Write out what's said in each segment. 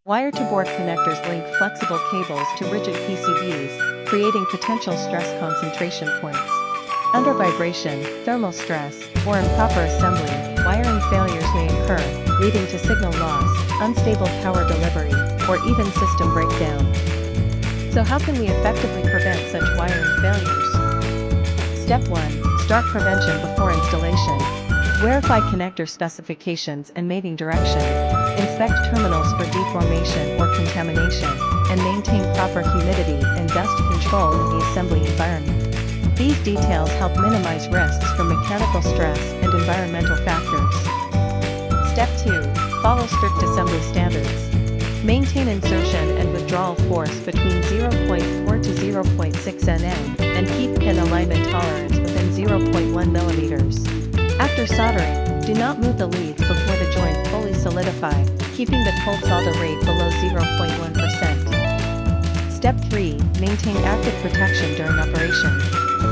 Wire-to-board connectors link flexible cables to rigid PCBs, creating potential stress concentration points. Under vibration, thermal stress, or improper assembly, wiring failures may occur, leading to signal loss, unstable power delivery, or even system breakdown. So how can we effectively prevent such wiring failures? Step 1. Start prevention before installation. Verify connector specifications and mating direction. Inspect terminals for deformation or contamination, and maintain proper humidity and dust control in the assembly environment. These details help minimize risks from mechanical stress and environmental factors. Step 2. Follow strict assembly standards. Maintain insertion and withdrawal force between 0.4 to 0.6 Nm, and keep pin alignment tolerance within 0.1 mm. After soldering, do not move the leads before the joint fully solidify, keeping the cold solder rate below 0.1%. Step 3. Maintain active protection during operation.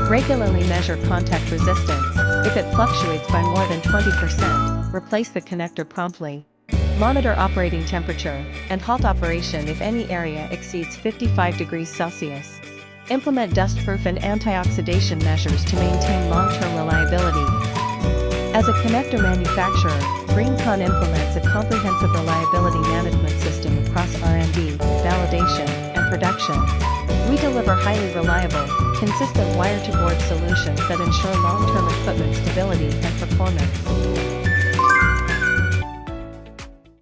Regularly measure contact resistance. If it fluctuates by more than 20%, replace the connector promptly. Monitor operating temperature, and halt operation if any area exceeds 55 degrees Celsius. Implement dustproof and antioxidation measures to maintain long-term reliability. As a connector manufacturer, GreenCon implements a comprehensive reliability management system across R&D, validation, and production. We deliver highly reliable, consistent wire-to-board solutions that ensure long-term equipment stability and performance.